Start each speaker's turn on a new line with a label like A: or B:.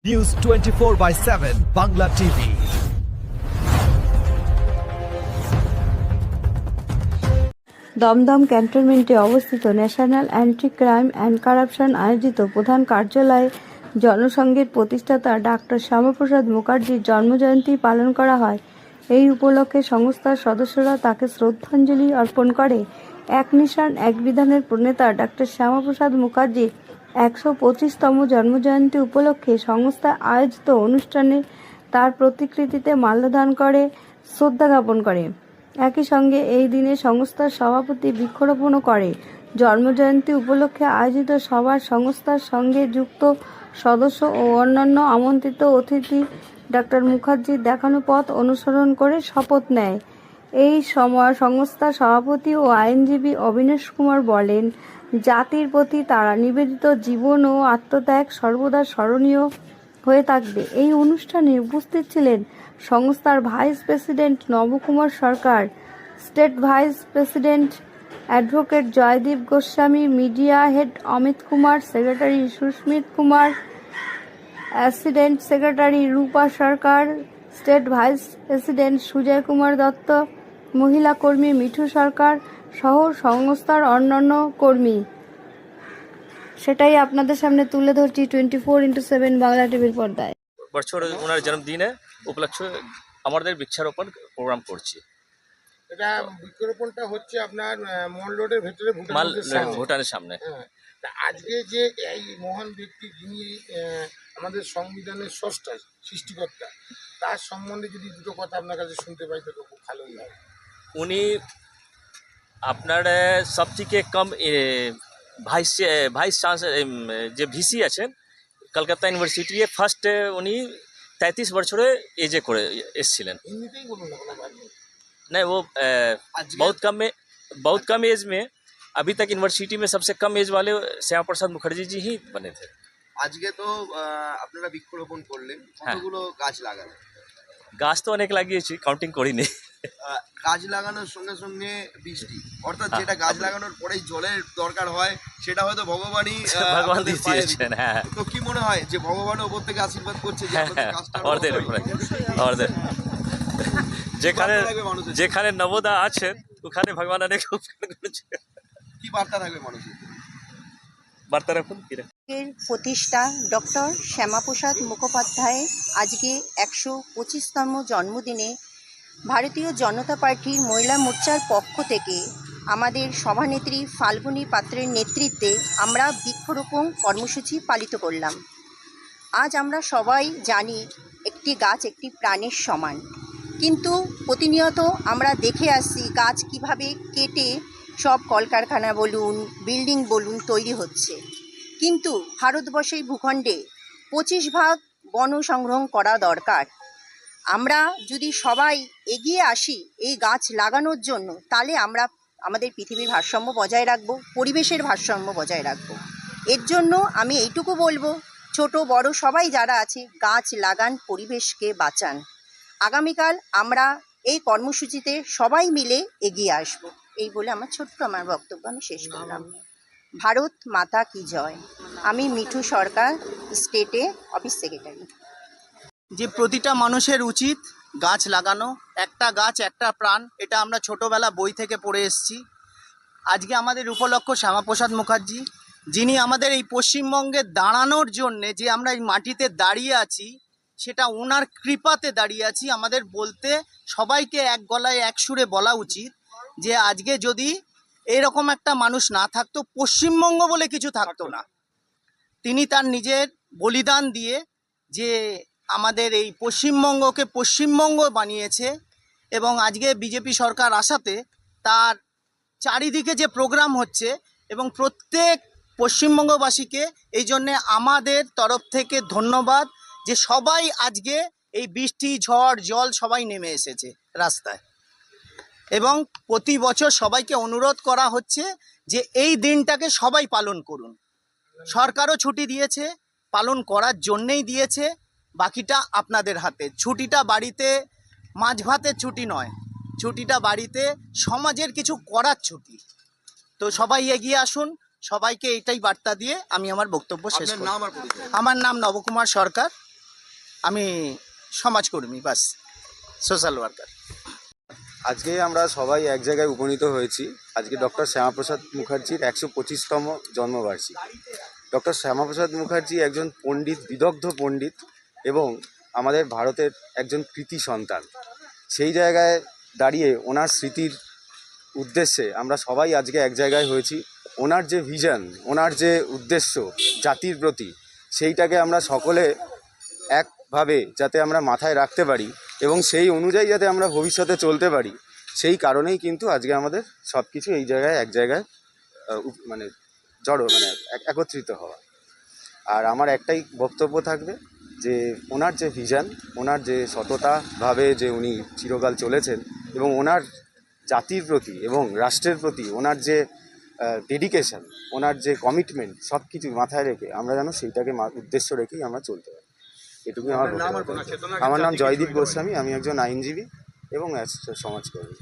A: News 24/7 Bangla TV.
B: Dumdum ক্যান্টনমেন্টে অবস্থিত national anti crime and corruption আয়োজিত প্রধান কার্যালয়ে জনসংঘের প্রতিষ্ঠাতা ডাক্তার শ্যামাপ্রসাদ মুখার্জির জন্মজয়ন্তী পালন করা হয়। এই উপলক্ষে সংস্থার সদস্যরা তাকে শ্রদ্ধাঞ্জলি অর্পণ করে। এক নিশান এক বিধানের প্রণেতা ডাক্তার শ্যামাপ্রসাদ মুখার্জির 125তম জন্মজয়ন্তী উপলক্ষে সংস্থা আয়োজিত অনুষ্ঠানে তার প্রতিকৃতিতে মাল্যদান করে শ্রদ্ধা জ্ঞাপন করে। একই সঙ্গে এই দিনে সংস্থার সভাপতি বৃক্ষরোপণও করে। জন্মজয়ন্তী উপলক্ষে আয়োজিত সভার সংস্থার সঙ্গে যুক্ত সদস্য ও অন্যান্য আমন্ত্রিত অতিথি ডাক্তার মুখার্জির দেখানো পথ অনুসরণ করে শপথ নেয়। এই সময় সংস্থার সভাপতি ও আইনজীবী অবিনাশ কুমার বলেন, জাতির প্রতি তারা নিবেদিত জীবন ও আত্মত্যাগ সর্বদা স্মরণীয় হয়ে থাকবে। এই অনুষ্ঠানে উপস্থিত ছিলেন সংস্থার vice president Nabakumar Sarkar, state vice president advocate Joydeep Goswami, media head Amit Kumar, secretary Susmit Kumar, assistant secretary Rupa Sarkar, state vice president Sujay Kumar Dutta, মহিলা কর্মী মিঠু সরকার সহ সংস্থার অন্যান্য কর্মী। সেটাই আপনাদের সামনে তুলে ধরছি 24x7 বাংলা টিভির পর্দায়।
C: বছর ওনার জন্মদিনে উপলক্ষে আমাদের বৃক্ষারোপণ প্রোগ্রাম করছি।
D: এটা বৃক্ষরোপণটা হচ্ছে আপনার মল রোডের ভেতরে
C: ভুটানের সামনে।
D: হ্যাঁ, তা আজকে যে এই মহান ব্যক্তি যিনি আমাদের সংবিধানের স্রষ্টা সৃষ্টিকর্তা, তার সম্বন্ধে যদি দুটো কথা আপনার কাছে শুনতে পাই তাহলে খুব ভালোই হয়।
C: উনি আপনার সবথেকে কম ভাইস চান্সেলর যে ভিসি আছেন কলকাতা ইউনিভার্সিটি ফার্স্ট উনি 33 বছরে এজে করে এসেছিলেন।
D: হিন্দিতেই বলুন না, কোনো বাড়ি
C: नहीं वो बहुत कम एज में अभी तक यूनिवर्सिटी में सबसे कम एज वाले श्यामा प्रसाद मुखर्जी जी ही बने थे।
E: আজকে তো আপনারা বৃক্ষরোপণ করলেন, কতগুলো গাছ লাগালেন?
C: গাছ তো অনেক লাগিয়েছি, কাউন্টিং করিনি।
E: গাছ লাগানোর সঙ্গে সঙ্গে বৃষ্টি, অর্থাৎ যেটা গাছ লাগানোর পরেই জলের দরকার হয় সেটা হয়তো ভগবানই
C: ভগবান
E: আপনাদের পায়ে
C: দিয়েছেন।
E: দিতেন।
C: হ্যাঁ,
E: তো কি মনে হয় যে ভগবানের ওপর থেকে আশীর্বাদ করছে যে আপনাদের কাজটা
C: আমাদের উপরে আমাদের যেখানে যেখানে নবোদা আছেন ওখানে ভগবান অনেক উপকার করেছে।
E: কি বার্তা থাকবে মানুষের?
C: বার্তা রাখুন কি রাখুন।
F: এর প্রতিষ্ঠা ডক্টর শ্যামাপ্রসাদ মুখোপাধ্যায়ের আজকে 125তম জন্মদিনে ভারতীয় জনতা পার্টির মহিলা মোর্চার পক্ষ থেকে আমাদের সভানেত্রী ফাল্গুনী পাত্রের নেতৃত্বে আমরা বৃক্ষরোপণ কর্মসূচি পালিত করলাম। আজ আমরা সবাই জানি একটি গাছ একটি প্রাণের সমান, কিন্তু প্রতিনিয়ত আমরা দেখে আসছি গাছ কিভাবে কেটে সব কলকারখানা বলুন বিল্ডিং বলুন তৈরি হচ্ছে। কিন্তু ভারতবর্ষের ভূখণ্ডে 25% বন সংরক্ষণ করা দরকার। আমরা যদি সবাই এগিয়ে আসি এই গাছ লাগানোর জন্য, তাহলে আমরা আমাদের পৃথিবীর ভারসাম্য বজায় রাখব, পরিবেশের ভারসাম্য বজায় রাখব। এর জন্য আমি এইটুকু বলবো, ছোট বড় সবাই যারা আছে গাছ লাগান, পরিবেশকে বাঁচান। আগামীকাল আমরা এই কর্মসূচিতে সবাই মিলে এগিয়ে আসব। এই বলে আমার বক্তব্য আমি শেষ করলাম। ভারত মাতা কি জয়। আমি মিঠু সরকার, স্টেটে অফিস সেক্রেটারি।
G: যে প্রতিটা মানুষের উচিত গাছ লাগানো, একটা গাছ একটা প্রাণ, এটা আমরা ছোটোবেলা বই থেকে পড়ে এসেছি। আজকে আমাদের উপলক্ষ শ্যামাপ্রসাদ মুখার্জি, যিনি আমাদের এই পশ্চিমবঙ্গে দাঁড়ানোর জন্যে যে আমরা এই মাটিতে দাঁড়িয়ে আছি সেটা ওনার কৃপাতে দাঁড়িয়ে আছি। আমাদের বলতে সবাইকে এক গলায় এক সুরে বলা উচিত যে আজকে যদি এরকম একটা মানুষ না থাকতো, পশ্চিমবঙ্গ বলে কিছু থাকতো না। তিনি তার নিজের বলিদান দিয়ে যে আমাদের এই পশ্চিমবঙ্গকে পশ্চিমবঙ্গ বানিয়েছে, এবং আজকে বিজেপি সরকার আসাতে তার চারিদিকে যে প্রোগ্রাম হচ্ছে, এবং প্রত্যেক পশ্চিমবঙ্গবাসীকে এই জন্যে আমাদের তরফ থেকে ধন্যবাদ যে সবাই আজকে এই বৃষ্টি ঝড় জল সবাই নেমে এসেছে রাস্তায়। এবং প্রতি বছর সবাইকে অনুরোধ করা হচ্ছে যে এই দিনটাকে সবাই পালন করুন। সরকারও ছুটি দিয়েছে, পালন করার জন্যেই দিয়েছে, বাকিটা আপনাদের হাতে। ছুটিটা বাড়িতে মাছ ভাতের ছুটি নয়, ছুটিটা বাড়িতে সমাজের কিছু করার ছুটি। তো সবাই এগিয়ে আসুন, সবাইকে এটাই বার্তা দিয়ে আমি আমার বক্তব্য শেষ করব। আমার নাম নবকুমার সরকার, আমি সমাজকর্মী, বাস সোশ্যাল ওয়ার্কার।
H: আজকে আমরা সবাই এক জায়গায় উপনীত হয়েছি। আজকে ডক্টর শ্যামাপ্রসাদ মুখার্জির 125তম জন্মবার্ষিকী। ডক্টর শ্যামাপ্রসাদ মুখার্জি একজন পণ্ডিত, বিদগ্ধ পণ্ডিত এবং আমাদের ভারতের একজন কৃতি সন্তান। সেই জায়গায় দাঁড়িয়ে ওনার স্মৃতির উদ্দেশ্যে আমরা সবাই আজকে এক জায়গায় হয়েছি। ওনার যে ভিশন, ওনার যে উদ্দেশ্য জাতির প্রতি, সেইটাকে আমরা সকলে একভাবে যাতে আমরা মাথায় রাখতে পারি এবং সেই অনুযায়ী যাতে আমরা ভবিষ্যতে চলতে পারি, সেই কারণেই কিন্তু আজকে আমাদের সব কিছু এই জায়গায় এক জায়গায় মানে একত্রিত হওয়া। আর আমার একটাই বক্তব্য থাকবে যে ওনার যে ভিশন, ওনার যে সততাভাবে যে উনি চিরকাল চলেছেন এবং ওনার জাতির প্রতি এবং রাষ্ট্রের প্রতি ওনার যে ডেডিকেশন, ওনার যে কমিটমেন্ট, সব কিছু মাথায় রেখে আমরা যেন সেইটাকে উদ্দেশ্য রেখেই আমরা চলতে পারি। এটুকুই আমার বক্তব্য। আমার নাম জয়দীপ গোস্বামী, আমি একজন আইনজীবী এবং সমাজকর্মী।